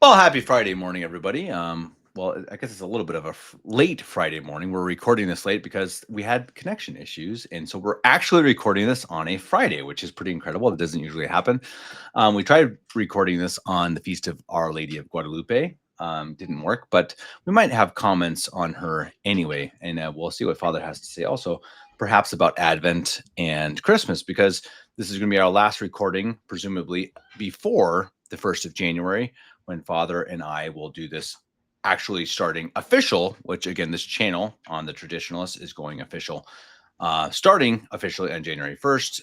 Well, happy Friday morning, everybody. Well, I guess it's a little bit of a late Friday morning. We're recording this late because we had connection issues, and so we're actually recording this on a Friday, which is pretty incredible. It doesn't usually happen. We tried recording this on the feast of Our Lady of Guadalupe. Didn't work, but we might have comments on her anyway, and we'll see what Father has to say. Also, perhaps about Advent and Christmas, because this is going to be our last recording, presumably before the 1st of January, when Father and I will do this actually starting official, which again, this channel on the Traditionalist is going official, starting officially on January 1st.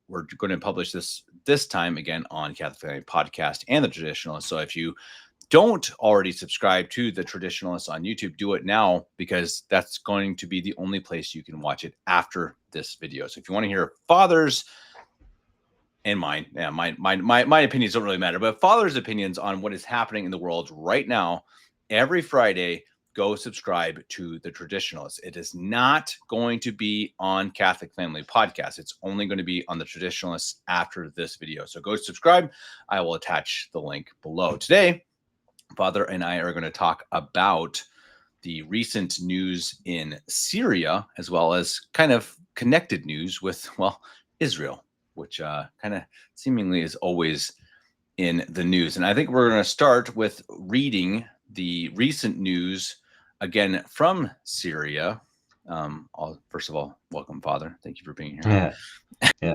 We're going to publish this time again on Catholic Family Podcast and the Traditionalist. So if you don't already subscribe to the Traditionalist on YouTube, do it now, because that's going to be the only place you can watch it after this video. So if you want to hear Father's and mine, yeah, my opinions don't really matter, but Father's opinions on what is happening in the world right now, every Friday, go subscribe to the Traditionalists. It is not going to be on Catholic Family Podcast. It's only going to be on the Traditionalists after this video. So go subscribe. I will attach the link below. Today, Father and I are going to talk about the recent news in Syria, as well as kind of connected news with, well, Israel, which kind of seemingly is always in the news. And I think we're going to start with reading the recent news again from Syria. First of all, welcome, Father. Thank you for being here. Yeah.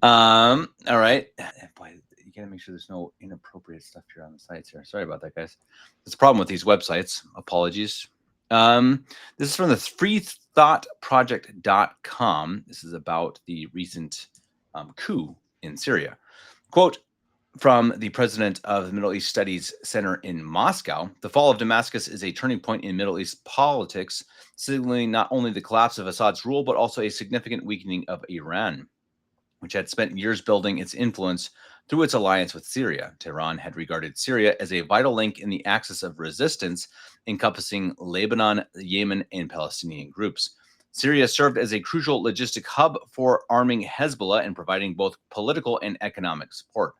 All right. Boy, you gotta make sure there's no inappropriate stuff here on the sites here. Sorry about that, guys. That's a problem with these websites. Apologies. This is from the freethoughtproject.com. This is about the recent coup in Syria. Quote from the president of the Middle East Studies Center in Moscow: the fall of Damascus is a turning point in Middle East politics, signaling not only the collapse of Assad's rule, but also a significant weakening of Iran, which had spent years building its influence through its alliance with Syria. Tehran had regarded Syria as a vital link in the axis of resistance, encompassing Lebanon, Yemen, and Palestinian groups. Syria served as a crucial logistic hub for arming Hezbollah and providing both political and economic support.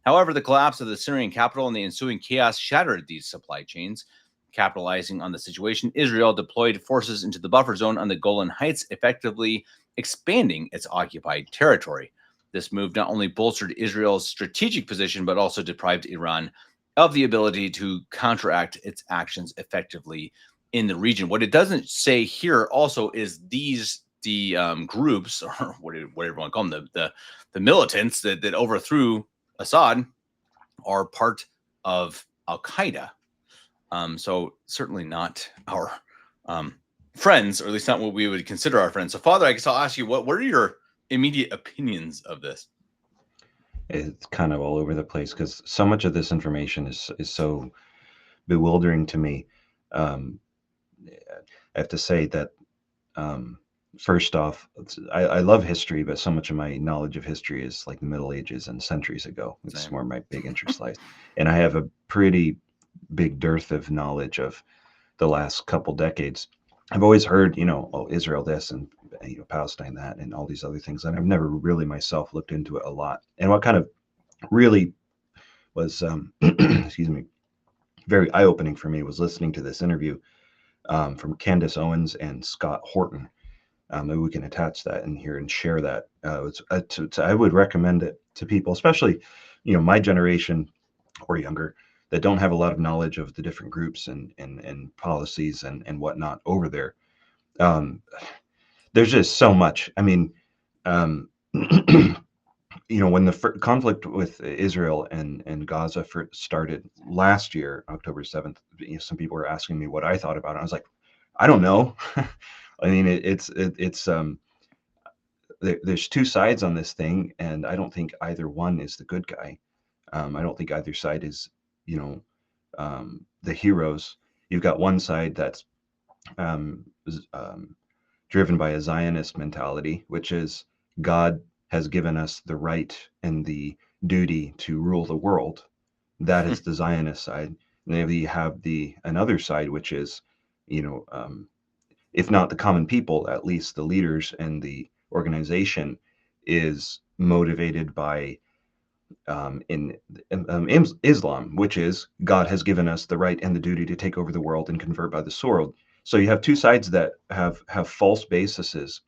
However, the collapse of the Syrian capital and the ensuing chaos shattered these supply chains. Capitalizing on the situation, Israel deployed forces into the buffer zone on the Golan Heights, effectively expanding its occupied territory. This move not only bolstered Israel's strategic position, but also deprived Iran of the ability to counteract its actions effectively in the region. What it doesn't say here also is the groups, or whatever you want to call them, the militants that overthrew Assad, are part of Al Qaeda. So certainly not our friends, or at least not what we would consider our friends. So, Father, I guess I'll ask you, what are your immediate opinions of this? It's kind of all over the place because so much of this information is so bewildering to me. Um, I have to say that first off, I love history, but so much of my knowledge of history is like the Middle Ages and centuries ago. It's Same. where my big interest lies, and I have a pretty big dearth of knowledge of the last couple decades. I've always heard, oh, Israel this and Palestine that and all these other things, and I've never really myself looked into it a lot. And what kind of really was, excuse me, very eye-opening for me was listening to this interview from Candace Owens and Scott Horton. Maybe we can attach that in here and share that. I would recommend it to people, especially, my generation or younger, that don't have a lot of knowledge of the different groups and policies and whatnot over there. Um, there's just so much. I mean, um, when the conflict with Israel and Gaza started last year, October 7th, some people were asking me what I thought about it. I was like, I don't know. I mean, there's two sides on this thing, and I don't think either one is the good guy. I don't think either side is, you know, the heroes. You've got one side that's um, driven by a Zionist mentality, which is God has given us the right and the duty to rule the world. That is the Zionist side. And then you have another side, which is, you know, um, if not the common people, at least the leaders and the organization is motivated by in Islam, which is God has given us the right and the duty to take over the world and convert by the sword. So you have two sides that have false bases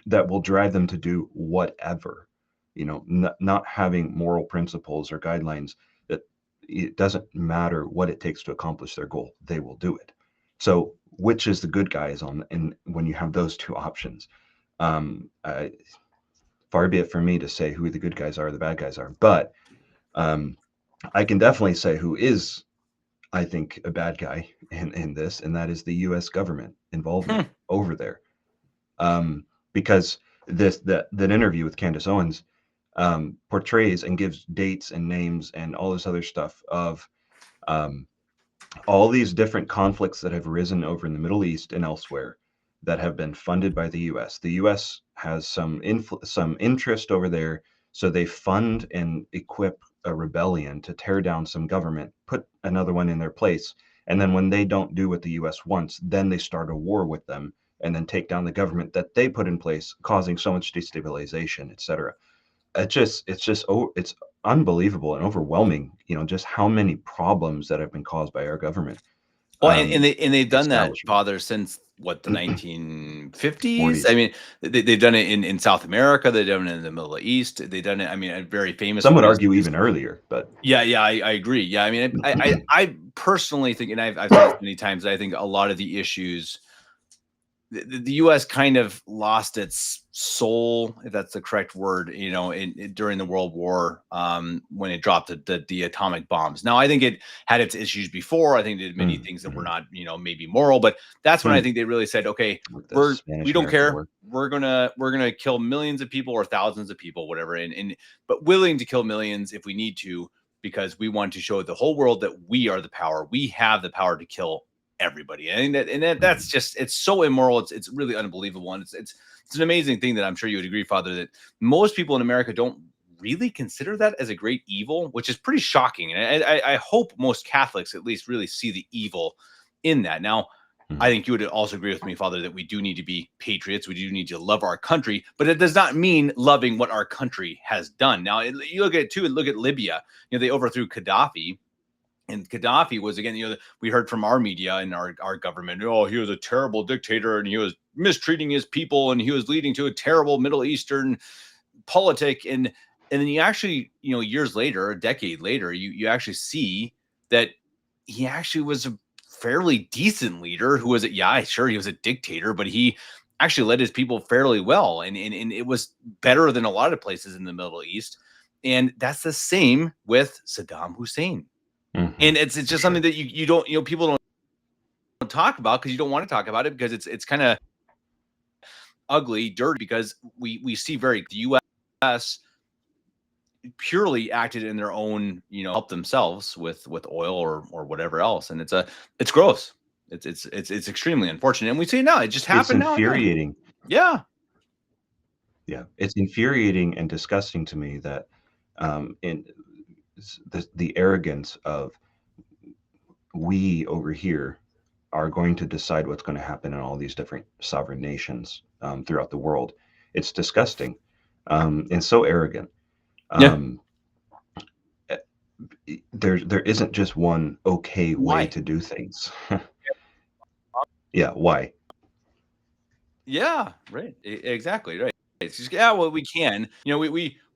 that will drive them to do whatever, not having moral principles or guidelines, that it doesn't matter what it takes to accomplish their goal, they will do it. So which is the good guys when you have those two options? Far be it from me to say who the good guys are, the bad guys are, but I can definitely say who is, I think, a bad guy in this, and that is the U.S. government involvement over there. Because that interview with Candace Owens portrays and gives dates and names and all this other stuff of all these different conflicts that have arisen over in the Middle East and elsewhere that have been funded by the U.S. The U.S. has some interest over there, so they fund and equip a rebellion to tear down some government, put another one in their place, and then when they don't do what the U.S. wants, then they start a war with them and then take down the government that they put in place, causing so much destabilization, etc. It's unbelievable and overwhelming, just how many problems that have been caused by our government. Well, and they've done that, establishment. Father, since what, the 1950s? 40s. I mean, they've done it in South America. They've done it in the Middle East. They've done it. I mean, a very famous Some would one argue even earlier, but yeah, I agree. Yeah, I mean, I personally think, and I've said this many times, I think a lot of the issues, the U.S. kind of lost its soul, if that's the correct word, during the World War, when it dropped the atomic bombs. Now, I think it had its issues before. I think it did many things that were not, maybe moral, but that's when I think they really said, okay, we don't care. We're gonna kill millions of people or thousands of people, whatever, but willing to kill millions if we need to, because we want to show the whole world that we are the power. We have the power to kill everybody. That's just, it's so immoral. It's really unbelievable. And it's an amazing thing that I'm sure you would agree, Father, that most people in America don't really consider that as a great evil, which is pretty shocking. And I hope most Catholics at least really see the evil in that. Now, I think you would also agree with me, Father, that we do need to be patriots. We do need to love our country, but it does not mean loving what our country has done. Now, you look at Libya, they overthrew Gaddafi. And Gaddafi was, again, we heard from our media and our government, oh, he was a terrible dictator and he was mistreating his people and he was leading to a terrible Middle Eastern politic. And then you actually, years later, a decade later, you actually see that he actually was a fairly decent leader who was, sure, he was a dictator, but he actually led his people fairly well. And it was better than a lot of places in the Middle East. And that's the same with Saddam Hussein. And it's just something that you don't, people don't talk about because you don't want to talk about it, because it's kind of ugly, dirty, because we see the U.S. purely acted in their own, help themselves with oil or whatever else. And it's gross. It's extremely unfortunate. And we see now, it just happened. It's infuriating. Yeah. It's infuriating and disgusting to me that in the arrogance of we over here are going to decide what's going to happen in all these different sovereign nations throughout the world. It's disgusting and so arrogant. There isn't just one way to do things. Why? Yeah, right. Exactly, right. It's just, well, we can.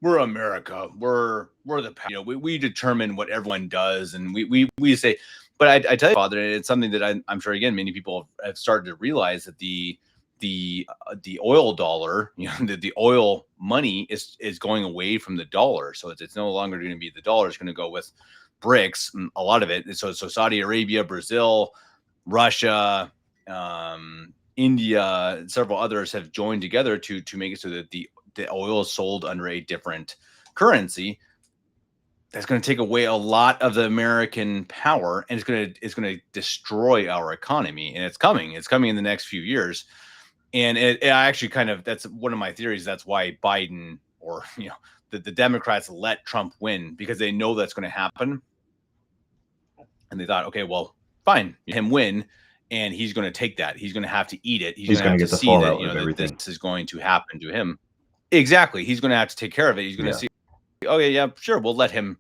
We're America. We're the we determine what everyone does, and we say. But I tell you, Father, it's something that I'm sure, again, many people have started to realize that the oil dollar, the oil money is going away from the dollar. So it's no longer going to be the dollar. It's going to go with BRICS, a lot of it. So Saudi Arabia, Brazil, Russia, India, and several others have joined together to make it so that the oil is sold under a different currency. That's going to take away a lot of the American power, and it's going to destroy our economy. And it's coming in the next few years. And it actually that's one of my theories. That's why Biden, or the Democrats, let Trump win, because they know that's going to happen. And they thought, okay, well, fine, him win, and he's going to take that. He's going to have to eat it. He's going to have to see that, that this is going to happen to him. Exactly. He's going to have to take care of it. He's going to see okay, yeah, sure, we'll let him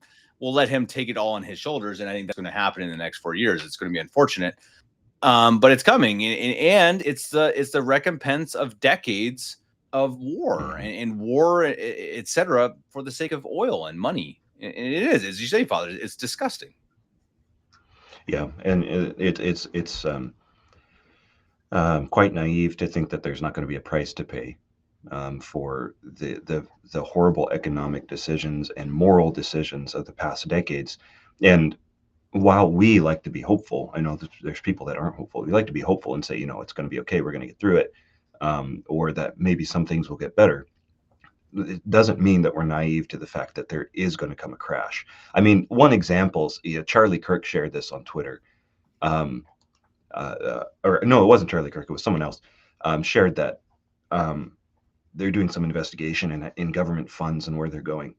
take it all on his shoulders, and I think that's going to happen in the next 4 years. It's going to be unfortunate, but it's coming, and it's the recompense of decades of war and war, etc., for the sake of oil and money. And it is, as you say, Father, it's disgusting. Yeah, and it's quite naive to think that there's not going to be a price to pay for the horrible economic decisions and moral decisions of the past decades. And while we like to be hopeful, I know that there's people that aren't hopeful. We like to be hopeful and say, it's going to be okay. We're going to get through it, or that maybe some things will get better. It doesn't mean that we're naive to the fact that there is going to come a crash. I mean, one example is Charlie Kirk shared this on Twitter. Or no, it wasn't Charlie Kirk. It was someone else. Shared that they're doing some investigation in government funds and where they're going.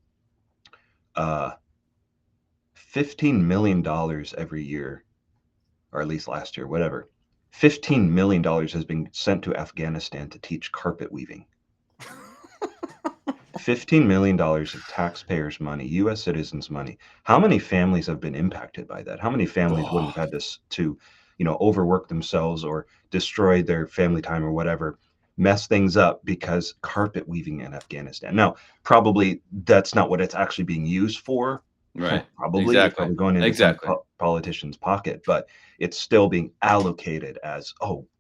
$15 million every year, or at least last year, whatever. $15 million has been sent to Afghanistan to teach carpet weaving. $15 million of taxpayers' money, U.S. citizens' money. How many families have been impacted by that? How many families wouldn't have had to overwork themselves or destroy their family time or whatever, mess things up because carpet weaving in Afghanistan? Now, probably that's not what it's actually being used for. Right. Probably it's Exactly. probably going into Exactly. some politician's pocket, but it's still being allocated as,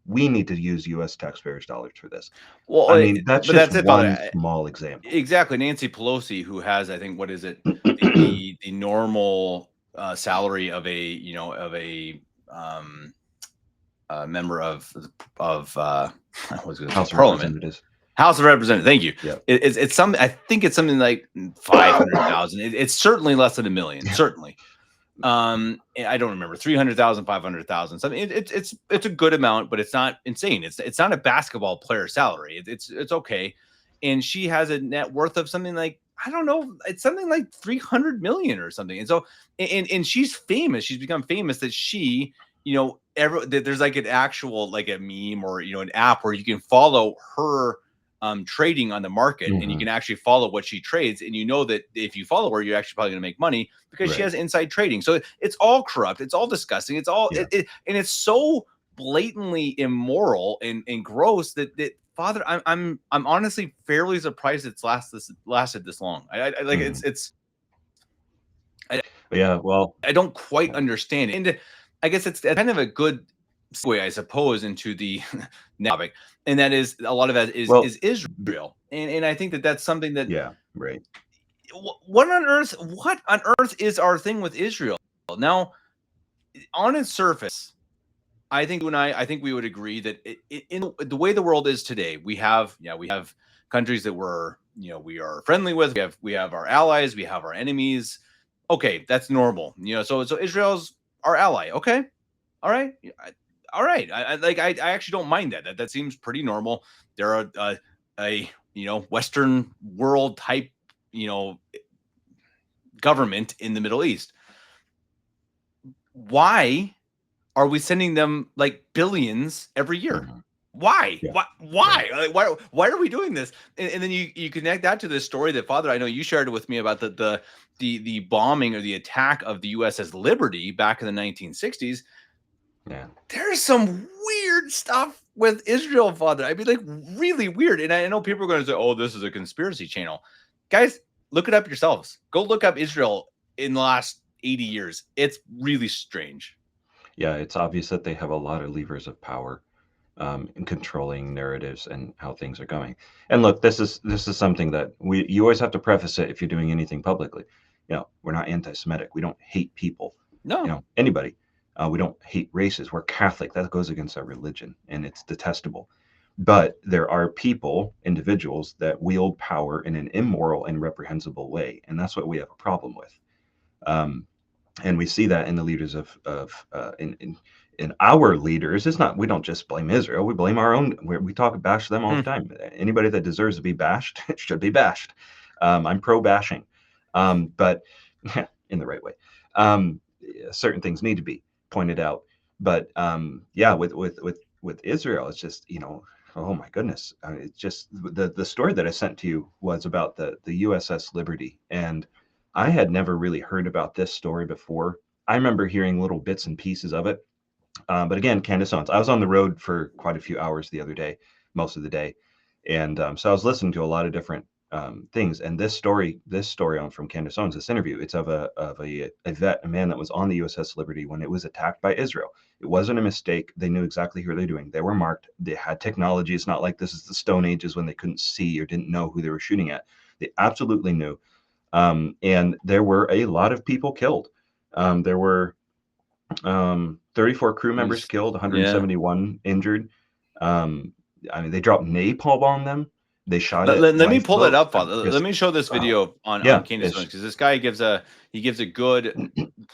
we need to use U.S. taxpayers' dollars for this. Well, I mean, that's but just that's it, one Father. small example. Exactly. Nancy Pelosi, who has, I think, what is it, the normal salary of a member of I was going to say House of Parliament. Representatives. House of Representatives. Thank you. Yep. It's something. I think it's something like 500,000. It's certainly less than $1 million. Certainly. I don't remember 300,000, 500,000. Something. It's a good amount, but it's not insane. It's not a basketball player salary. It's okay. And she has a net worth of something like, I don't know. It's something like 300 million or something. And so and she's famous. She's become famous that she, there's like an actual, like a meme or an app where you can follow her trading on the market, and you can actually follow what she trades, and that if you follow her, you're actually probably going to make money because she has inside trading. So it's all corrupt, it's all disgusting, it's all and it's so blatantly immoral and gross that Father, I'm honestly fairly surprised it's lasted this long. I like it's well, I don't quite understand it. And I guess it's kind of a good segue, I suppose, into the topic, and that is a lot of that is Israel, and I think that's something that right. What on earth is our thing with Israel now? On its surface, I think you and I think we would agree that in the way the world is today, we have countries that we are friendly with. We have our allies, we have our enemies. Okay, that's normal. So Israel's our ally. Okay, all right, all right. I actually don't mind that. That seems pretty normal. They're a Western world type government in the Middle East. Why are we sending them like billions every year? Why? Yeah. Why? Why are we doing this? And then you connect that to this story that, Father, I know you shared with me about the bombing or the attack of the USS Liberty back in the 1960s. Yeah. There's some weird stuff with Israel, Father. I mean, like, really weird. And I know people are going to say, "Oh, this is a conspiracy channel." Guys, look it up yourselves. Go look up Israel in the last 80 years. It's really strange. Yeah, it's obvious that they have a lot of levers of power in controlling narratives and how things are going. And look, this is something that you always have to preface it if you're doing anything publicly. We're not anti-Semitic. We don't hate people. No. Anybody. We don't hate races. We're Catholic. That goes against our religion, and it's detestable. But there are people, individuals, that wield power in an immoral and reprehensible way, and that's what we have a problem with. And we see that in the leaders in our leaders. It's not, we don't just blame Israel. We blame our own. We bash them all the time. Anybody that deserves to be bashed should be bashed. I'm pro bashing, but in the right way. Certain things need to be pointed out. But with Israel, it's just, oh my goodness. It's just the story that I sent to you was about the USS Liberty. And I had never really heard about this story before. I remember hearing little bits and pieces of it. But again, Candace Owens. I was on the road for quite a few hours the other day, most of the day, and so I was listening to a lot of different things. And this story on from Candace Owens, this interview, it's of a vet, a man that was on the USS Liberty when it was attacked by Israel. It wasn't a mistake. They knew exactly who they're doing. They were marked. They had technology. It's not like this is the Stone Ages when they couldn't see or didn't know who they were shooting at. They absolutely knew. And there were a lot of people killed. There were 34 crew members killed, Yeah. 171 injured. I mean, they dropped napalm on them. They shot Let me pull that up, Father. Let me show this video on yeah, Candace Owens, because this guy gives a good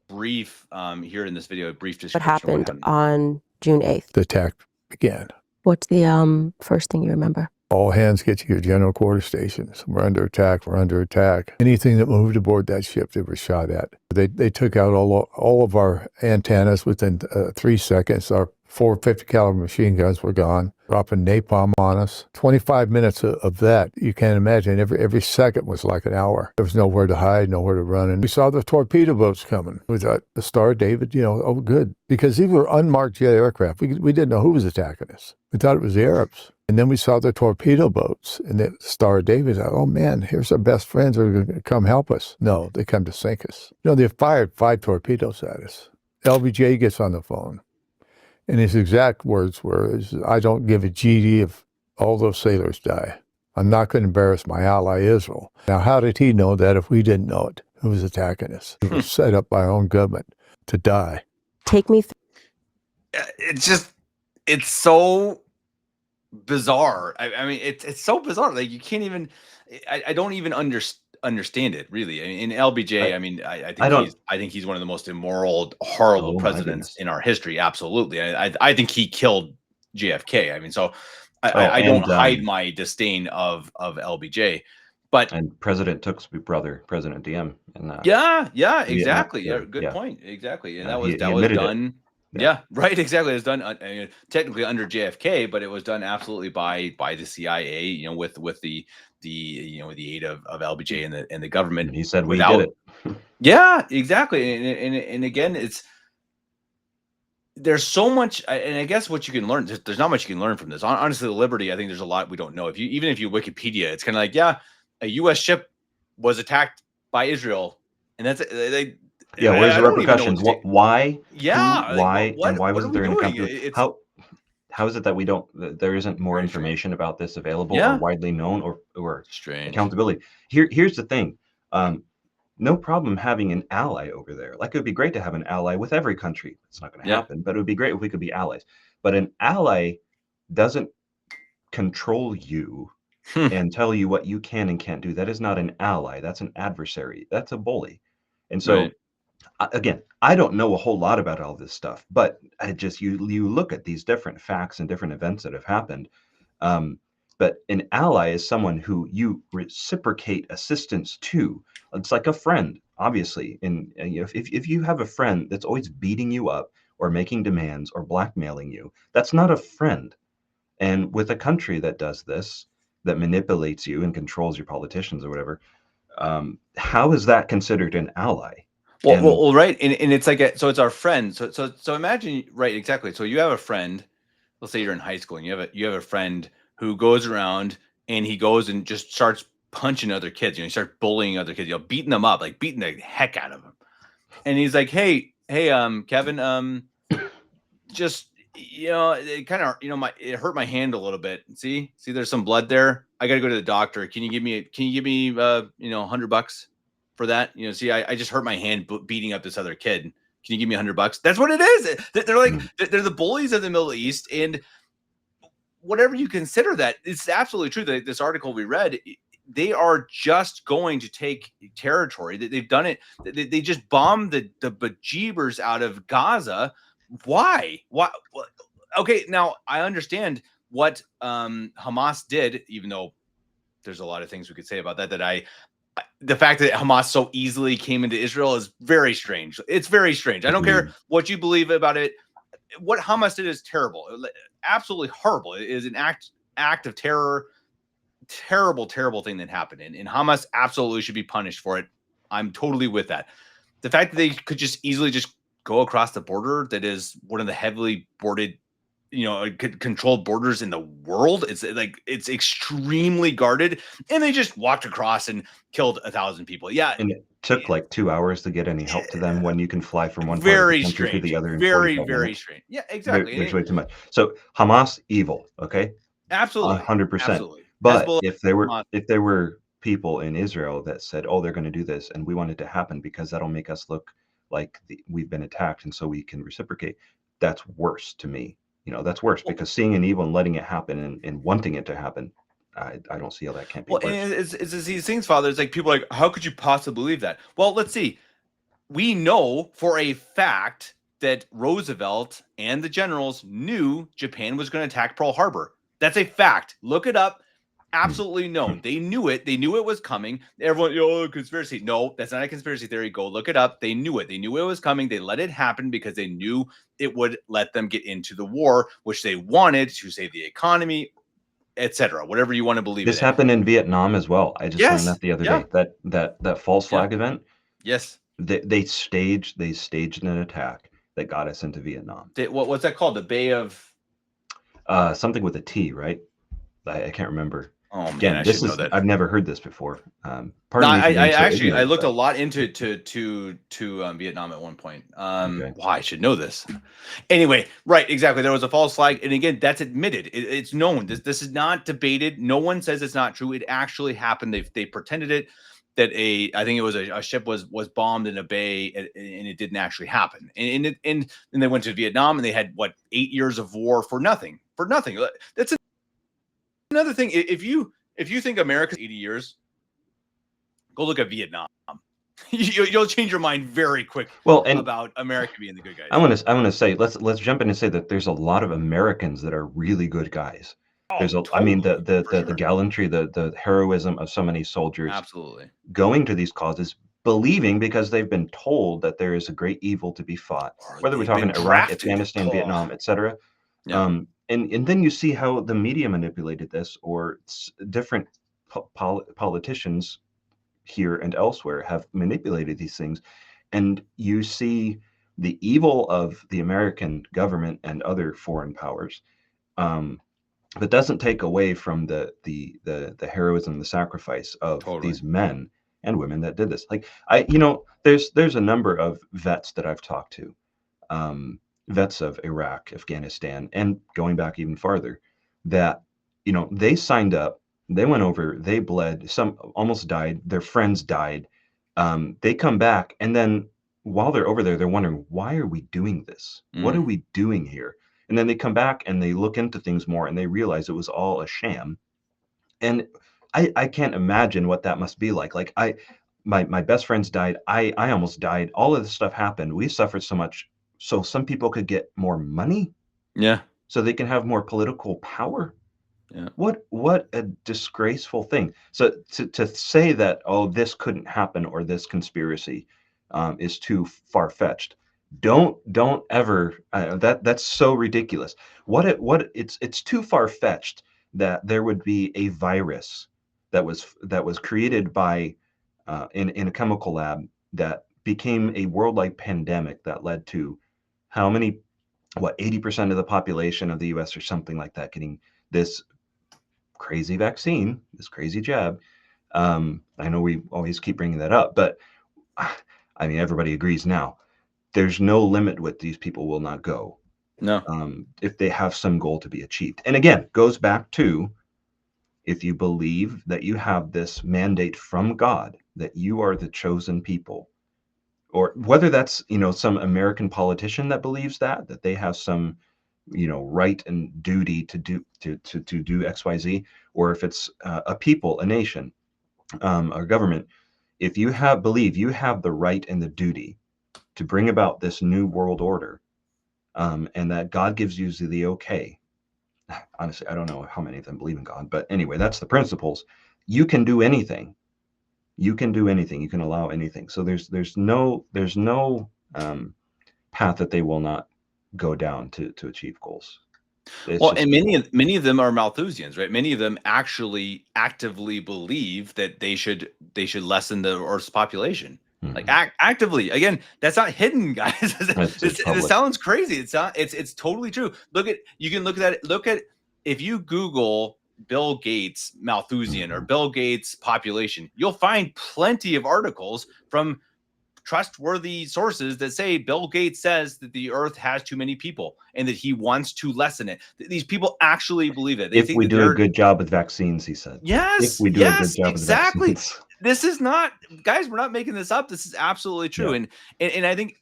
brief here in this video, a brief description. What happened on June 8th? The attack began. What's the first thing you remember? All hands get to your general quarter stations. We're under attack. We're under attack. Anything that moved aboard that ship, they were shot at. They took out all of our antennas within 3 seconds. Our 450 caliber machine guns were gone, dropping napalm on us. 25 minutes of that, you can't imagine. Every second was like an hour. There was nowhere to hide, nowhere to run. And we saw the torpedo boats coming. We thought, the Star of David, oh, good. Because these were unmarked jet aircraft. We didn't know who was attacking us. We thought it was the Arabs. And then we saw the torpedo boats, and the Star of David. Oh man, here's our best friends who are going to come help us. No, they come to sink us. They fired 5 torpedoes at us. LBJ gets on the phone, and his exact words were, "I don't give a GD if all those sailors die. I'm not going to embarrass my ally Israel." Now, how did he know that if we didn't know it? Who was attacking us? It was set up by our own government to die. Take me through. It's so bizarre. I mean, it's so bizarre. Like, you can't even. I don't even understand it, really. I mean, in LBJ, I think he's one of the most immoral, horrible presidents in our history. Absolutely. I think he killed JFK. I mean, so I don't hide my disdain of LBJ. And President Took's brother, President DM. Exactly. Good point. Exactly. And that was done. Yeah, right. Exactly. It was done technically under JFK, but it was done absolutely by the CIA. With the aid of LBJ and the government. And he said we did it. Yeah, exactly. And again, there's so much, and I guess what you can learn. There's not much you can learn from this. Honestly, the Liberty, I think there's a lot we don't know. Even if you Wikipedia, it's kind of like, a U.S. ship was attacked by Israel, and that's where's the repercussions? Why? Yeah. Why? And why wasn't there any country? How is it that there isn't more information about this available or widely known or accountability? Here's the thing. No problem having an ally over there. Like, it would be great to have an ally with every country. It's not going to happen, but it would be great if we could be allies. But an ally doesn't control you and tell you what you can and can't do. That is not an ally. That's an adversary. That's a bully. And so, again, I don't know a whole lot about all this stuff, but you look at these different facts and different events that have happened. But an ally is someone who you reciprocate assistance to. It's like a friend, obviously. And if you have a friend that's always beating you up or making demands or blackmailing you, that's not a friend. And with a country that does this, that manipulates you and controls your politicians or whatever, how is that considered an ally? Well, right. And it's like, so it's our friend. So imagine, right, exactly. So you have a friend, let's say you're in high school, and you have a friend who goes around and he goes and just starts punching other kids. He starts bullying other kids, beating them up, like beating the heck out of them. And he's like, hey, Kevin, just, it kind of, it hurt my hand a little bit. See, there's some blood there. I got to go to the doctor. Can you give me $100 for that? See, I just hurt my hand beating up this other kid. Can you give me $100? That's what it is. They're like, they're the bullies of the Middle East. And whatever you consider that, it's absolutely true that this article we read, they are just going to take territory. They've done it. They just bombed the bejeebers out of Gaza. Why? Okay, now I understand what Hamas did, even though there's a lot of things we could say about that. The fact that Hamas so easily came into Israel is very strange. It's very strange. I don't care what you believe about it. What Hamas did is terrible, absolutely horrible. It is an act act of terror, terrible thing that happened, and Hamas absolutely should be punished for it. I'm totally with that. The fact that they could just easily just go across the border, that is one of the heavily boarded, controlled borders in the world. It's like, it's extremely guarded, and they just walked across and killed 1,000 people. Yeah. And it took like 2 hours to get any help to them when you can fly from one part of the Very country to strange. the other in Very 45 minutes. strange. Yeah, exactly. There's way too much. So Hamas, evil, okay? Absolutely. 100%. Absolutely. But Hezbollah, if there Hamas. were people in Israel that said, "Oh, they're going to do this, and we want it to happen because that'll make us look like we've been attacked, and so we can reciprocate," that's worse to me. That's worse because seeing an evil and letting it happen and wanting it to happen, I don't see how that can't be worse. And it's these things, Father. It's like, people are like, how could you possibly believe that? Well, let's see. We know for a fact that Roosevelt and the generals knew Japan was going to attack Pearl Harbor. That's a fact. Look it up. Absolutely known. They knew it. They knew it was coming. Everyone, conspiracy. No, that's not a conspiracy theory. Go look it up. They knew it. They knew it was coming. They let it happen because they knew it would let them get into the war, which they wanted to save the economy, etc. Whatever you want to believe. This happened in Vietnam as well. I just learned that the other day. That false flag event. Yes. They staged an attack that got us into Vietnam. What's that called? The Bay of something with a T, right? I can't remember. Oh man, Again, I should know that. I've never heard this before. I looked a lot into Vietnam at one point. Okay. Why I should know this. Anyway, right, exactly. There was a false flag, and again, that's admitted. It's known. This is not debated. No one says it's not true. It actually happened. They pretended it. That I think it was a ship was bombed in a bay, and it didn't actually happen. And they went to Vietnam, and they had 8 years of war for nothing. That's another thing. If you think America's 80 years, go look at Vietnam. You'll change your mind very quick. About America being the good guys. I want to say, let's jump in and say that there's a lot of Americans that are really good guys. There's totally, I mean, the gallantry, the heroism of so many soldiers, absolutely, going to these causes, believing because they've been told that there is a great evil to be fought, whether we're talking Iraq, Afghanistan, Vietnam, etc. Yeah. And then you see how the media manipulated this, or different politicians here and elsewhere have manipulated these things, and you see the evil of the American government and other foreign powers. But doesn't take away from the heroism, the sacrifice of these men and women that did this. Like there's a number of vets that I've talked to, vets of Iraq, Afghanistan, and going back even farther, that they signed up, they went over, they bled, some almost died, their friends died. They come back, and then while they're over there, they're wondering, why are we doing this? What are we doing here? And then they come back and they look into things more, and they realize it was all a sham. And I can't imagine what that must be like. Like my best friends died. I almost died. All of this stuff happened. We suffered so much. So some people could get more money. Yeah. So they can have more political power. Yeah. What a disgraceful thing. So to say that, oh, this couldn't happen, or this conspiracy is too far-fetched. Don't ever that's so ridiculous. It's too far-fetched that there would be a virus that was created by in a chemical lab that became a worldwide pandemic that led to how many 80% of the population of the US or something like that getting this crazy vaccine, this crazy jab. I know we always keep bringing that up, but I mean, everybody agrees now. There's no limit what these people will not go. No. If they have some goal to be achieved. And again, goes back to, if you believe that you have this mandate from God, that you are the chosen people, or whether that's, some American politician that believes that they have some, right and duty to do XYZ, or if it's a people, a nation, a government, if you believe you have the right and the duty to bring about this new world order, and that God gives you the okay. Honestly, I don't know how many of them believe in God, but anyway, that's the principles. You can do anything. You can do anything. You can allow anything. So there's no path that they will not go down to achieve goals. It's Well, just and many of them are Malthusians, right? Many of them actually actively believe that they should lessen the Earth's population. Like mhm. actively. Again, that's not hidden, guys. It's It public. sounds crazy. It's totally true. You can look at that. Look at if you Google Bill Gates Malthusian or Mhm. Bill Gates population, you'll find plenty of articles from trustworthy sources that say Bill Gates says that the earth has too many people and that he wants to lessen it. These people actually believe it. They If think we that do a they're good job with vaccines, he said. If yes, we do a good yes, job with exactly. vaccines. This is not, guys, we're not making this up. This is absolutely true. Yeah. And I think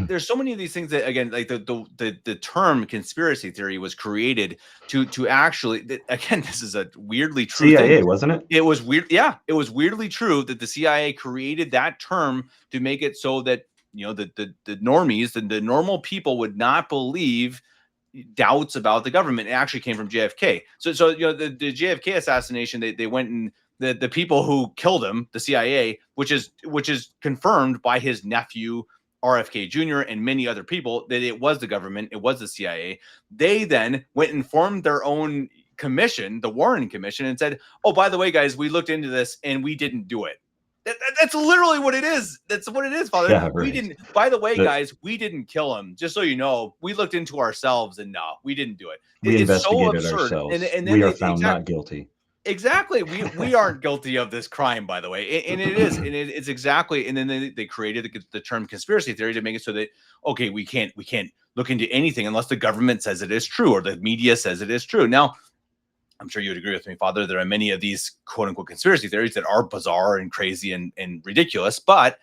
there's so many of these things that again, like the term conspiracy theory was created to actually again, this is a weirdly true thing. CIA, wasn't it? It was weird. Yeah, it was weirdly true that the CIA created that term to make it so that the normies, the normal people would not believe doubts about the government. It actually came from JFK. So the JFK assassination, they went and the people who killed him, the CIA, which is confirmed by his nephew RFK Jr. and many other people that it was the government, it was the CIA. They then went and formed their own commission, the Warren Commission, and said, "Oh, by the way, guys, we looked into this and we didn't do it." That's literally what it is. That's what it is, Father. Yeah, We right. didn't. By the way, The, guys, we didn't kill him. Just so you know, we looked into ourselves, and no, we didn't do it. we It's so investigated absurd. And ourselves. and then We are they found not guilty. exactly we aren't guilty of this crime, by the way, and it is, and it's exactly. And then they created the term conspiracy theory to make it so that okay, we can't look into anything unless the government says it is true or the media says it is true. Now, I'm sure you would agree with me, Father. There are many of these quote unquote conspiracy theories that are bizarre and crazy and ridiculous, but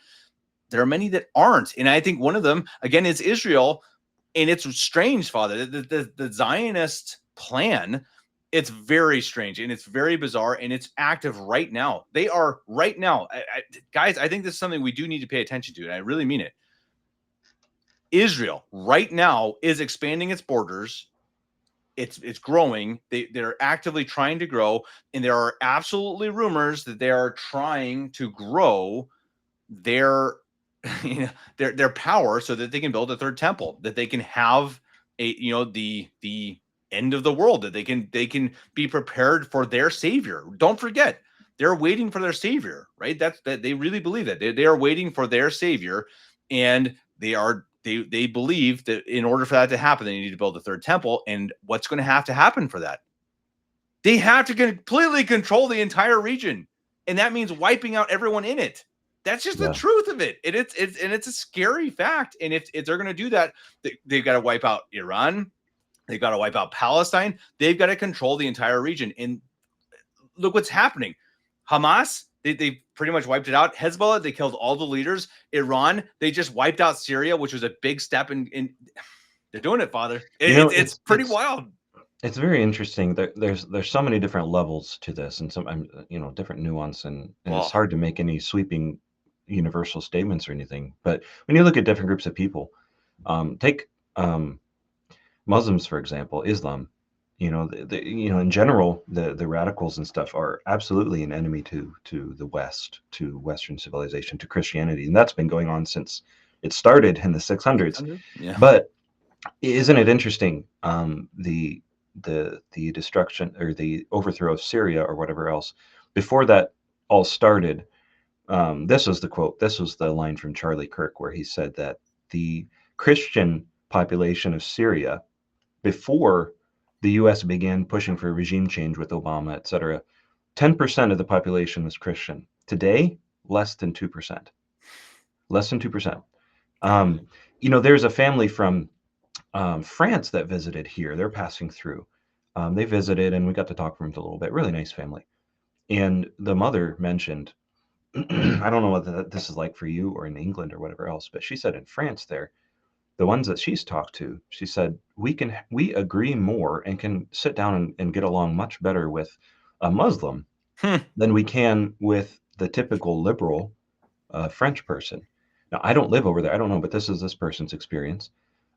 there are many that aren't. And I think one of them, again, is Israel. And it's strange, Father. The Zionist plan, it's very strange and it's very bizarre and it's active right now. They are right now. Guys, I think this is something we do need to pay attention to. And I really mean it. Israel right now is expanding its borders. It's growing. They're actively trying to grow, and there are absolutely rumors that they are trying to grow their their power so that they can build a third temple, that they can have the end of the world, that they can be prepared for their savior. Don't forget, they're waiting for their savior, right? That they really believe that they are waiting for their savior, and they believe that in order for that to happen, they need to build a third temple. And what's going to happen for that? They have to completely control the entire region, and that means wiping out everyone in it. That's just the truth of it, and it's a scary fact. And if they're going to do that, they've got to wipe out Iran, they've got to wipe out Palestine, they've got to control the entire region. And look what's happening. Hamas, they pretty much wiped it out. Hezbollah, they killed all the leaders. Iran, they just wiped out Syria, which was a big step in they're doing it, Father. It's pretty wild. It's very interesting. There's so many different levels to this, and some different nuance, and it's hard to make any sweeping universal statements or anything. But when you look at different groups of people, take Muslims for example, Islam. In general, the radicals and stuff are absolutely an enemy to the West, to Western civilization, to Christianity, and that's been going on since it started in the 600s. Yeah. But isn't it interesting? The destruction or the overthrow of Syria or whatever else. Before that all started, this was the quote. This was the line from Charlie Kirk where he said that the Christian population of Syria, before the U.S. began pushing for regime change with Obama, etc., 10% of the population was Christian. Today, less than 2%. Less than 2%. There's a family from France that visited here. They're passing through. They visited, and we got to talk to them a little bit. Really nice family. And the mother mentioned, I don't know what this is like for you or in England or whatever else, but she said in France there, the ones that she's talked to, she said, we agree more and can sit down and get along much better with a Muslim than we can with the typical liberal French person. Now, I don't live over there. I don't know, but this is this person's experience.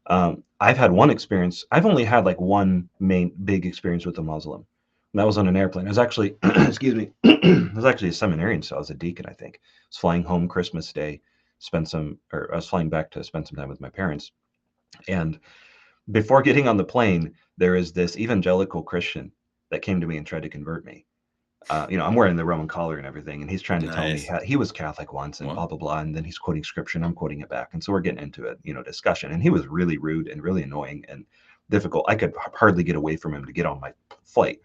I've had one experience. I've only had like one main big experience with a Muslim. And that was on an airplane. I was actually, excuse me, I was actually a seminarian, so I was a deacon, I think. I was flying home Christmas Day, I was flying back to spend some time with my parents. And before getting on the plane, there is this evangelical Christian that came to me and tried to convert me. I'm wearing the Roman collar and everything, and he's trying to tell me Nice. he was Catholic once and Well, blah, blah, blah. And then he's quoting scripture and I'm quoting it back. And so we're getting into a, discussion. And he was really rude and really annoying and difficult. I could hardly get away from him to get on my flight.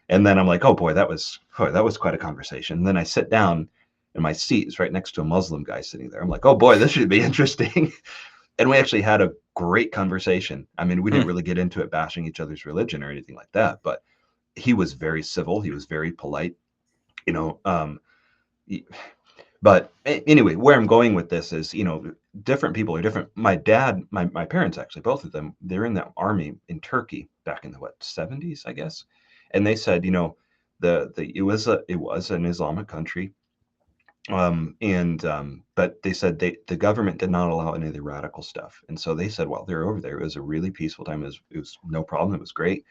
And then I'm like, oh boy, that was quite a conversation. And then I sit down and my seat is right next to a Muslim guy sitting there. I'm like, oh boy, this should be interesting. And we actually had a great conversation. I mean, we didn't really get into it bashing each other's religion or anything like that, but he was very civil. He was very polite, you know. But anyway, where I'm going with this is, different people are different. My dad, my parents, actually, both of them, they're in the army in Turkey back in the 70s, I guess. And they said, it was an Islamic country. But they said the government did not allow any of the radical stuff. And so they said, while they're over there, it was a really peaceful time. It was no problem. It was great.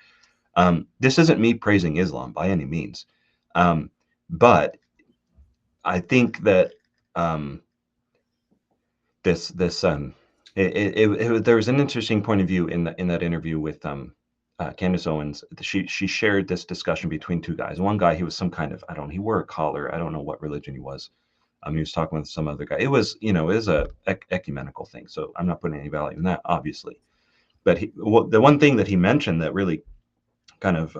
This isn't me praising Islam by any means. But I think that there was an interesting point of view in that interview with Candace Owens. She shared this discussion between two guys. One guy, he was some kind of, I don't know, he wore a collar. I don't know what religion he was. He was talking with some other guy. It was a ecumenical thing. So I'm not putting any value in that, obviously. But the one thing that he mentioned that really kind of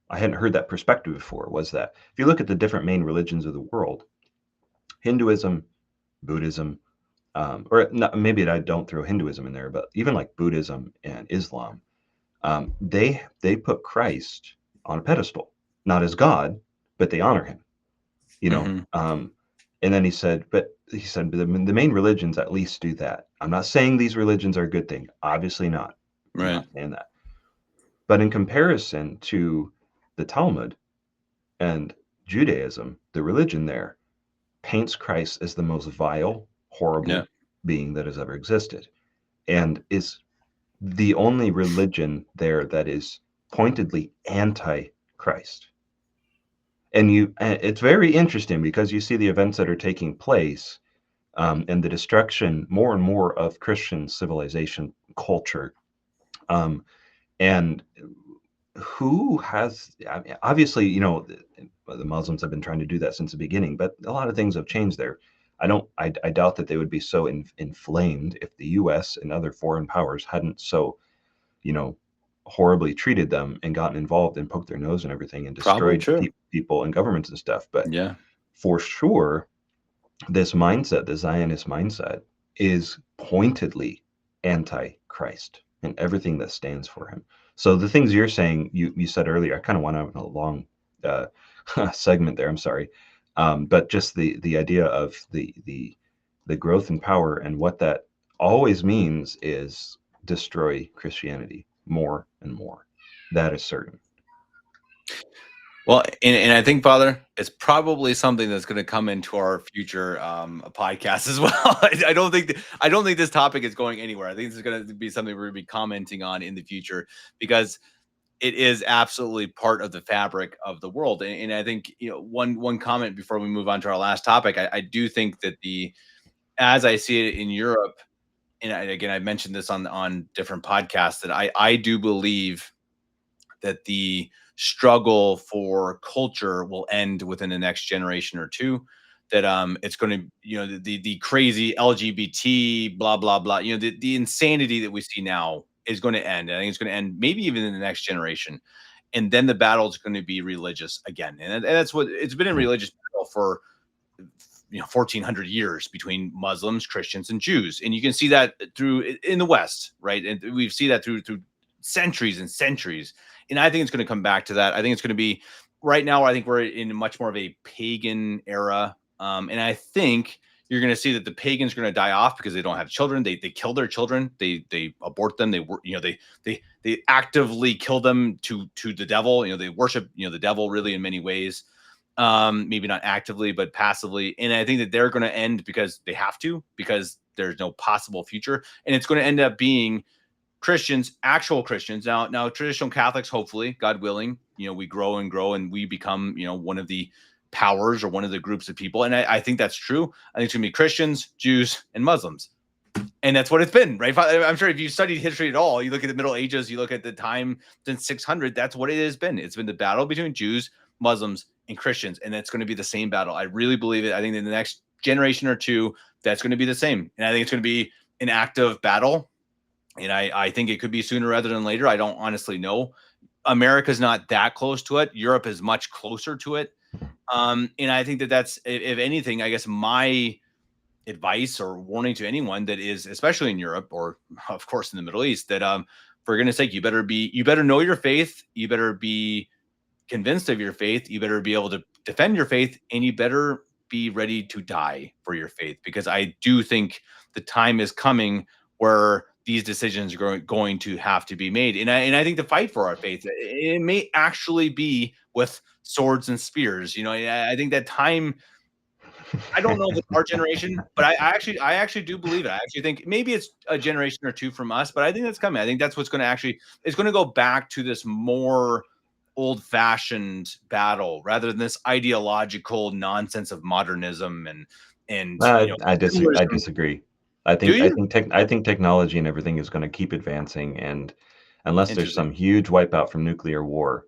I hadn't heard that perspective before was that if you look at the different main religions of the world, Hinduism, Buddhism, or not, maybe I don't throw Hinduism in there, but even like Buddhism and Islam, they put Christ on a pedestal, not as God, but they honor him. And then he said the main religions at least do that. I'm not saying these religions are a good thing. Obviously not. I'm not saying that. But in comparison to the Talmud and Judaism, the religion there paints Christ as the most vile, horrible being that has ever existed, and is the only religion there that is pointedly anti-Christ. And it's very interesting because you see the events that are taking place, and the destruction more and more of Christian civilization, culture, and who has, I mean, obviously, the Muslims have been trying to do that since the beginning, but a lot of things have changed there. I doubt that they would be so inflamed if the U.S. and other foreign powers hadn't so, horribly treated them and gotten involved and poked their nose and everything and destroyed people and governments and stuff. But for sure, this mindset, the Zionist mindset, is pointedly anti-Christ and everything that stands for him. So the things you're saying, you said earlier, I kind of went out in a long segment there. I'm sorry, but just the idea of the growth in power and what that always means is destroy Christianity more and more. That is certain. Well, and I think, Father, it's probably something that's going to come into our future podcast as well. I don't think this topic is going anywhere. I think this is going to be something we're going to be commenting on in the future because it is absolutely part of the fabric of the world. And I think one comment before we move on to our last topic, I do think that as I see it in Europe, and again I mentioned this on different podcasts, that I do believe that the struggle for culture will end within the next generation or two. That it's going to, the crazy LGBT blah blah blah, the insanity that we see now is going to end. I think it's going to end maybe even in the next generation, and then the battle is going to be religious again, and that's what it's been in religious battle for 1400 years between Muslims, Christians, and Jews, and you can see that through in the West, right? And we see that through centuries and centuries. And I think it's going to come back to that. I think it's going to be right now. I think we're in much more of a pagan era. And I think you're going to see that the pagans are going to die off because they don't have children. They kill their children. They abort them. They actively kill them to the devil. They worship, the devil really in many ways. Maybe not actively, but passively. And I think that they're going to end because they have to, because there's no possible future. And it's going to end up being Christians, actual Christians. Now traditional Catholics, hopefully, God willing, we grow and grow and we become, one of the powers or one of the groups of people. And I think that's true. I think it's gonna be Christians, Jews, and Muslims. And that's what it's been, right? I'm sure if you studied history at all, you look at the Middle Ages, you look at the time since 600, that's what it has been. It's been the battle between Jews, Muslims, and Christians, and it's going to be the same battle. I really believe it. I think in the next generation or two, that's going to be the same. And I think it's going to be an active battle. And I think it could be sooner rather than later. I don't honestly know. America's not that close to it. Europe is much closer to it. And I think that's, if anything, I guess my advice or warning to anyone that is, especially in Europe or of course in the Middle East, that for goodness sake, you better know your faith, you better be convinced of your faith, you better be able to defend your faith, and you better be ready to die for your faith, because I do think the time is coming where these decisions are going to have to be made. And I think the fight for our faith, it may actually be with swords and spears. I think that time, I don't know if it's our generation, but I actually do believe it. I actually think maybe it's a generation or two from us, but I think that's coming. I think that's what's going to it's going to go back to this more old-fashioned battle rather than this ideological nonsense of modernism and I disagree. I think technology and everything is going to keep advancing, and unless there's some huge wipeout from nuclear war,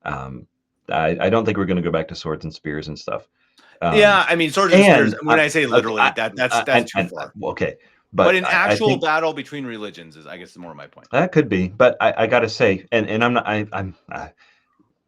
I don't think we're going to go back to swords and spears and stuff. Yeah, I mean, swords and spears. When I say literally, that's too far. Okay, but an actual battle between religions is, I guess, more of my point. That could be, but I got to say, and I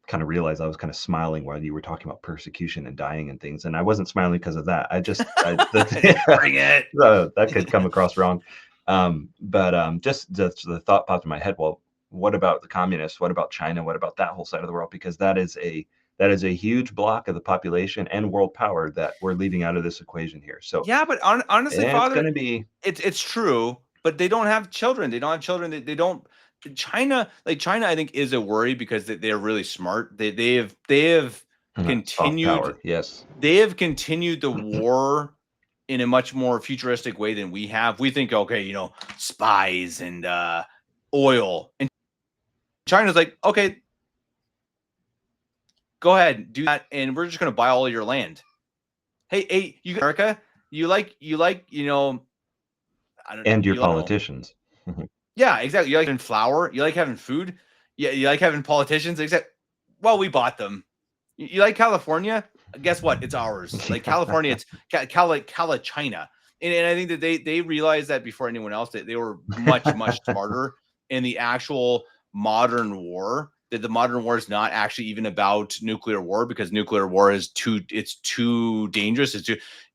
kind of realized I was kind of smiling while you were talking about persecution and dying and things, and I wasn't smiling because of that. Bring it. That could come across wrong, but just the thought popped in my head. Well, what about the communists? What about China? What about that whole side of the world? Because that is a huge block of the population and world power that we're leaving out of this equation here. So yeah, but honestly, Father, it's going to be it's true, but they don't have children. They don't have children. They don't. China, I think, is a worry because they're really smart. They have continued. Power, yes, they have continued the war in a much more futuristic way than we have. We think, okay, spies and oil, and China's like, okay, go ahead, do that, and we're just going to buy all of your land. Hey, you America, you like, I don't know, and your politicians. Yeah, exactly. You like having flour, you like having food, yeah, you like having politicians. Except, well, we bought them. You like California? Guess what? It's ours. Like California, it's Cala China, and I think that they realized that before anyone else. That they were much smarter in the actual modern war. That the modern war is not actually even about nuclear war, because nuclear war is too dangerous.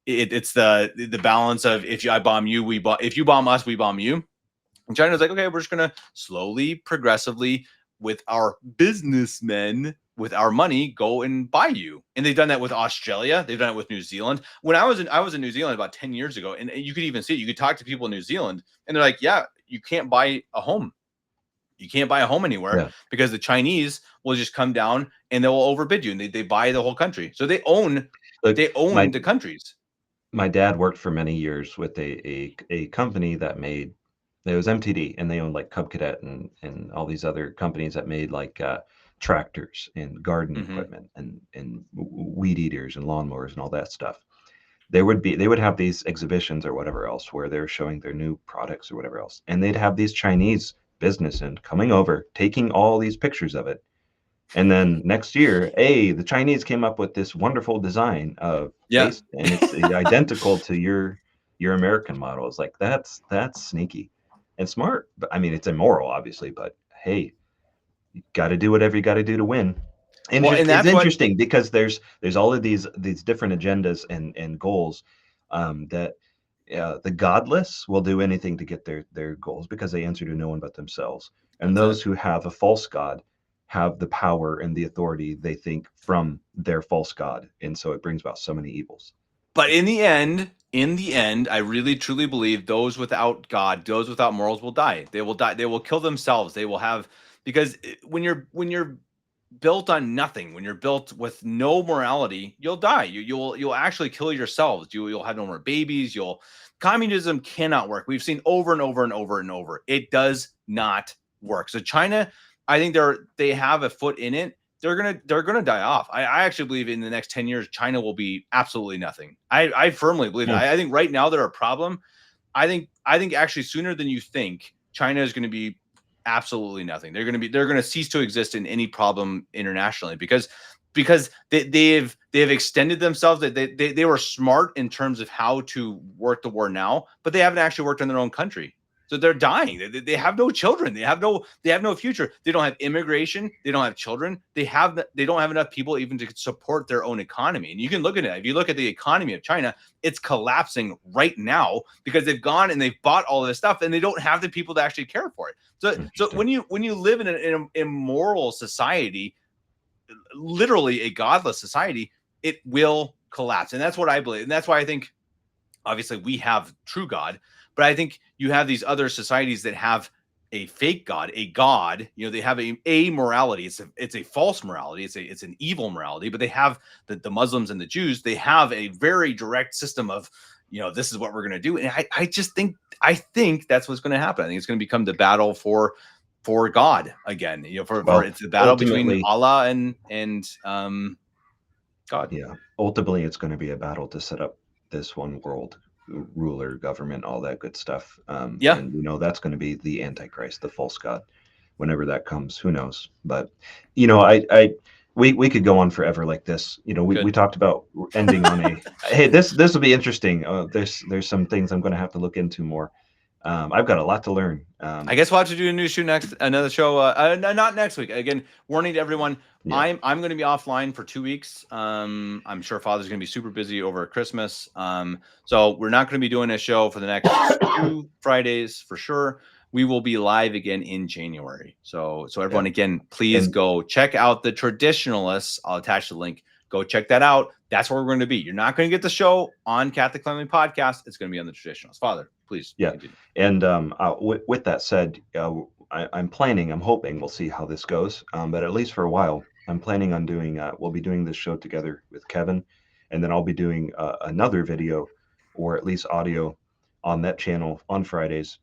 It's the balance of if I bomb you, if you bomb us, we bomb you. And China's like, okay, we're just gonna slowly, progressively, with our businessmen, with our money, go and buy you. And they've done that with Australia. They've done it with New Zealand. When I was in New Zealand about 10 years ago, and you could even see it. You could talk to people in New Zealand, and they're like, yeah, you can't buy a home. You can't buy a home anywhere because the Chinese will just come down and they will overbid you, and they buy the whole country. So they own the countries. My dad worked for many years with a company that made, it was MTD, and they owned like Cub Cadet and all these other companies that made like tractors and garden equipment and weed eaters and lawnmowers and all that stuff. They would have these exhibitions or whatever else where they're showing their new products or whatever else, and they'd have these Chinese businessmen coming over, taking all these pictures of it, and then next year, the Chinese came up with this wonderful design of face, and it's identical to your American model. It's like that's sneaky and smart, but I mean, it's immoral, obviously. But hey, you got to do whatever you got to do to win. And it's interesting because there's all of these different agendas and goals that the godless will do anything to get their goals because they answer to no one but themselves. And those who have a false god have the power and the authority, they think, from their false god, and so it brings about so many evils. But in the end, I really truly believe those without God, those without morals will die. They will die. They will kill themselves. They will have, because when you're built on nothing, when you're built with no morality, you'll die. You'll actually kill yourselves. You'll have no more babies. Communism cannot work. We've seen over and over and over and over. It does not work. So China, I think they have a foot in it. They're gonna die off. I actually believe in the next 10 years, China will be absolutely nothing. I firmly believe that. I think right now they're a problem. I think actually sooner than you think, China is going to be absolutely nothing. They're going to cease to exist in any problem internationally because they've extended themselves. That they were smart in terms of how to work the war now, but they haven't actually worked on their own country. So they're dying. They have no children. They have no future. They don't have immigration. They don't have children. They don't have enough people even to support their own economy. And you can look at it. If you look at the economy of China, it's collapsing right now because they've gone and they've bought all of this stuff and they don't have the people to actually care for it. So when you live in an immoral society, literally a godless society, it will collapse. And that's what I believe. And that's why I think, obviously, we have true God, but I think you have these other societies that have a fake God, a God, they have a morality. It's a false morality. It's an evil morality, but they have the Muslims and the Jews, they have a very direct system of, this is what we're going to do. And I think that's what's going to happen. I think it's going to become the battle for God again, for it's the battle between Allah and God. Yeah. Ultimately, it's going to be a battle to set up this one world ruler, government, all that good stuff. And that's going to be the Antichrist, the false God. Whenever that comes, who knows? But we could go on forever like this. We talked about ending on a hey, this will be interesting. There's some things I'm going to have to look into more. I've got a lot to learn. I guess we'll have to do another show. Not next week. Again, warning to everyone. Yeah. I'm going to be offline for 2 weeks. I'm sure Father's going to be super busy over Christmas. So we're not going to be doing a show for the next 2 Fridays for sure. We will be live again in January. So everyone, again, please go check out the Traditionalists. I'll attach the link. Go check that out. That's where we're going to be. You're not going to get the show on Catholic Family Podcast. It's going to be on the Traditionalists. Father, please. Yeah. Continue. And with that said, I'm hoping we'll see how this goes. But at least for a while, I'm planning on doing, we'll be doing this show together with Kevin. And then I'll be doing another video or at least audio on that channel on Fridays.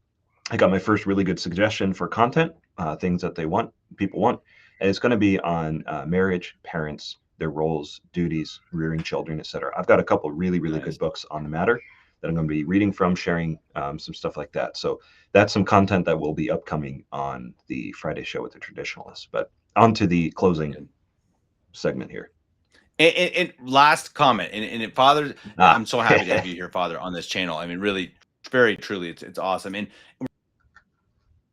I got my first really good suggestion for content, things that people want. And it's going to be on marriage, parents, their roles, duties, rearing children, etc. I've got a couple really good books on the matter that I'm going to be reading from, sharing some stuff like that. So that's some content that will be upcoming on the Friday show with the Traditionalists. But on to the closing segment here. And last comment, and Father, I'm so happy to have you here, Father, on this channel. I mean, really, very truly, it's awesome. And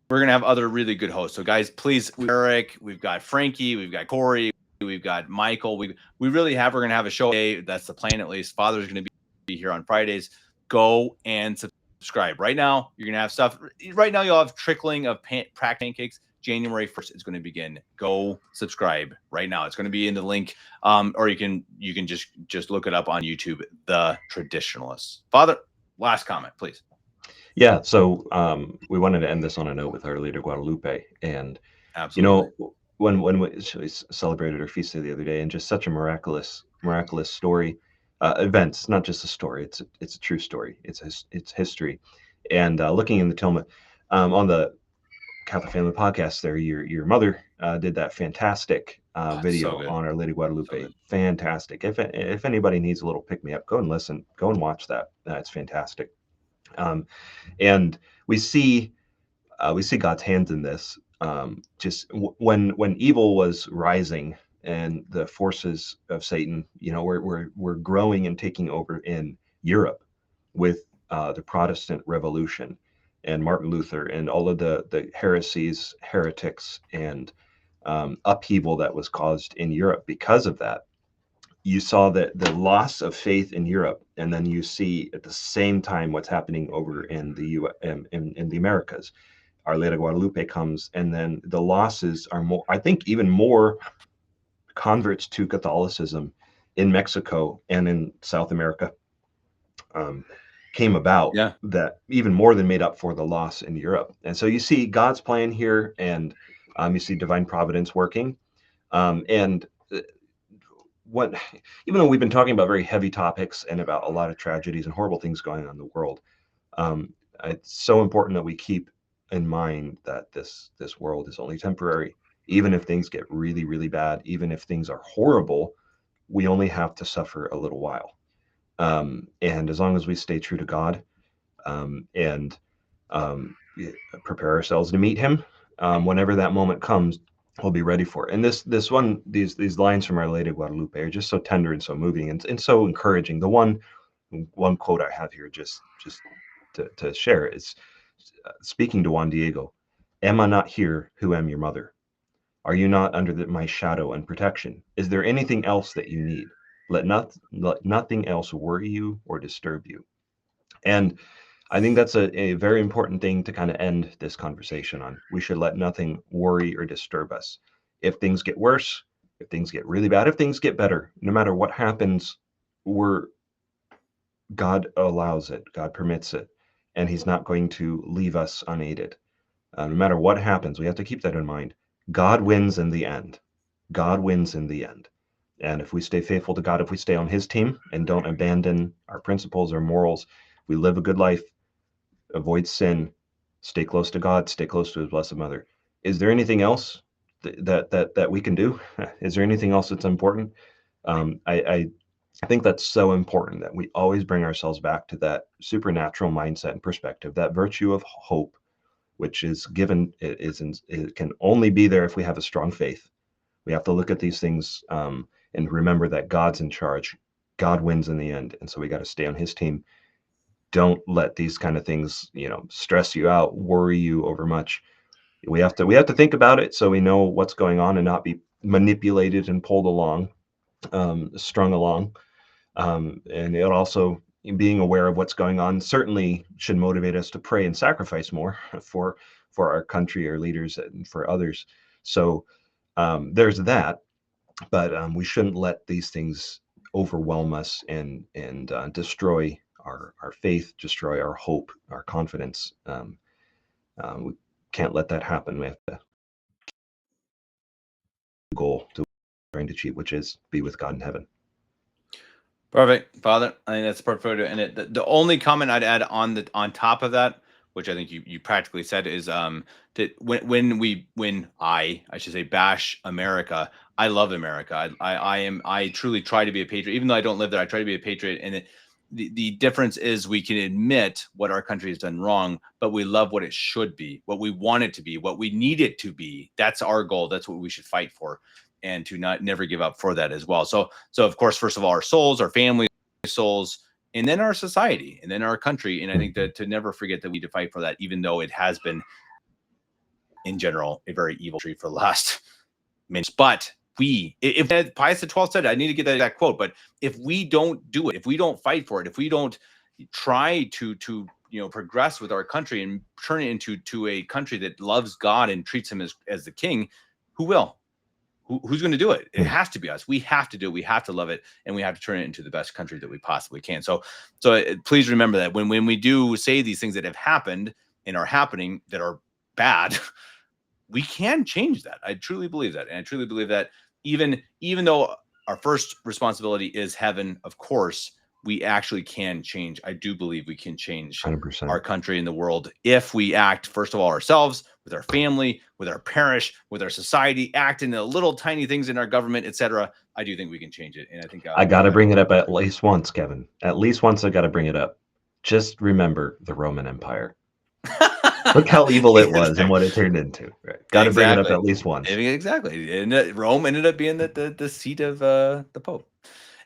we're going to have other really good hosts. So guys, please, Eric, we've got Frankie, we've got Corey, we've got Michael. We're going to have a show today. That's the plan, at least. Father's going to be here on Fridays. Go and subscribe. Right now, you're going to have stuff. Right now, you'll have trickling of pancakes. January 1st is going to begin. Go subscribe right now. It's going to be in the link, or you can just look it up on YouTube. The Traditionalists. Father, last comment, please. Yeah, so we wanted to end this on a note with Our Lady of Guadalupe, and absolutely, when we celebrated her feast day the other day, and just such a miraculous story, events, not just a story. It's a true story. It's history, and looking in the Tilma, on the Catholic Family Podcast, there your mother did that fantastic video on Our Lady of Guadalupe. So fantastic. If anybody needs a little pick me up, go and listen. Go and watch that. It's fantastic. And we see God's hands in this. Just when evil was rising and the forces of Satan, we're growing and taking over in Europe with the Protestant Revolution and Martin Luther and all of the heresies, heretics, and upheaval that was caused in Europe because of that. You saw the loss of faith in Europe, and then you see at the same time what's happening over in the in the Americas. Our Lady of Guadalupe comes, and then the losses are more. I think even more converts to Catholicism in Mexico and in South America came about. Yeah. That even more than made up for the loss in Europe. And so you see God's plan here, and you see divine providence working, and even though we've been talking about very heavy topics and about a lot of tragedies and horrible things going on in the world, it's so important that we keep in mind that this world is only temporary. Even if things get really, really bad, even if things are horrible, we only have to suffer a little while. And as long as we stay true to God, and prepare ourselves to meet him whenever that moment comes. We'll be ready for it. And these lines from Our Lady of Guadalupe are just so tender and so moving and so encouraging. The one quote I have here just to share is speaking to Juan Diego. Am I not here who am your mother? Are you not under my shadow and protection? Is there anything else that you need? Let nothing else worry you or disturb you. And I think that's a very important thing to kind of end this conversation on. We should let nothing worry or disturb us. If things get worse, if things get really bad, if things get better, no matter what happens, God allows it, God permits it, and he's not going to leave us unaided. No matter what happens, we have to keep that in mind. God wins in the end. God wins in the end. And if we stay faithful to God, if we stay on his team and don't abandon our principles or morals, we live a good life, avoid sin, stay close to God, stay close to his Blessed Mother. Is there anything else that we can do? Is there anything else that's important? I think that's so important that we always bring ourselves back to that supernatural mindset and perspective, that virtue of hope, which is given, it can only be there if we have a strong faith. We have to look at these things and remember that God's in charge. God wins in the end. And so we got to stay on his team. Don't let these kind of things, stress you out, worry you over much. We have to think about it so we know what's going on and not be manipulated and pulled along, strung along. And it also, being aware of what's going on certainly should motivate us to pray and sacrifice more for our country, our leaders, and for others. So there's that, but we shouldn't let these things overwhelm us and destroy our faith, destroy our hope, our confidence. We can't let that happen. We have to goal to trying to achieve, which is be with God in heaven. Perfect, Father. I think that's perfect. And the only comment I'd add on top of that, which I think you practically said, is that when I should say bash America, I love America. I truly try to be a patriot, even though I don't live there. I try to be a patriot, and the difference is we can admit what our country has done wrong, but we love what it should be, what we want it to be, what we need it to be. That's our goal. That's what we should fight for, and to never give up for that as well. So of course, first of all, our souls, our family souls, and then our society, and then our country. And I think that to never forget that we need to fight for that, even though it has been, in general, a very evil country for the last minutes. But if Pius XII said, I need to get that quote, but if we don't do it, if we don't fight for it, if we don't try to progress with our country and turn it into a country that loves God and treats him as the king, who will? Who's going to do it? It has to be us. We have to do it. We have to love it, and we have to turn it into the best country that we possibly can. So please remember that when we do say these things that have happened and are happening that are bad, we can change that. I truly believe that. And I truly believe that even though our first responsibility is heaven, of course, we actually can change. I do believe we can change 100%. our country and the world if we act, first of all, ourselves, with our family, with our parish, with our society, act in the little tiny things in our government, etc. I do think we can change it. And I think I got to bring it up at least once, Kevin. At least once I got to bring it up. Just remember the Roman Empire. Look how evil it was and what it turned into. Right. Got to bring it up at least once. Exactly. And Rome ended up being the seat of the Pope.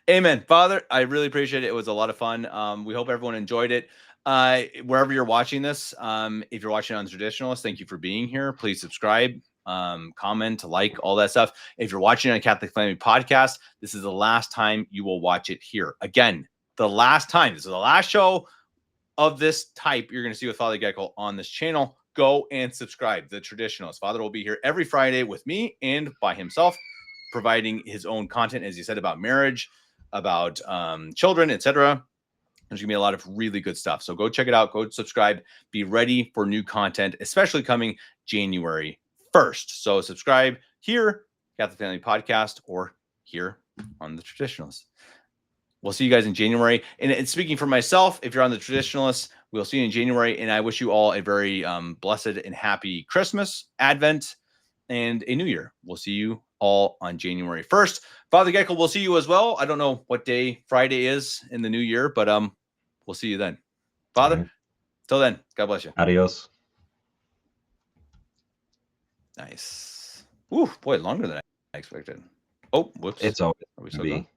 Amen. Father, I really appreciate it. It was a lot of fun. We hope everyone enjoyed it. Wherever you're watching this, if you're watching on the Traditionalist, thank you for being here. Please subscribe, comment, like, all that stuff. If you're watching on a Catholic Family Podcast, this is the last time you will watch it here. Again, the last time. This is the last show of this type you're going to see with Father Geckle on this channel. Go and subscribe. The Traditionalist. Father will be here every Friday with me and by himself, providing his own content, as you said, about marriage, about children, etc. There's gonna be a lot of really good stuff. So go check it out. Go subscribe. Be ready for new content, especially coming January 1st. So subscribe here, Catholic Family Podcast, or here on the Traditionalist. We'll see you guys in January. And speaking for myself, if you're on the Traditionalists, we'll see you in January. And I wish you all a very blessed and happy Christmas, Advent, and a New Year. We'll see you all on January 1st. Father Geckle, we'll see you as well. I don't know what day Friday is in the new year, but we'll see you then. Father, Till then, God bless you. Adios. Nice. Ooh, boy, longer than I expected. Oh, whoops. It's always Are we gonna still be. going?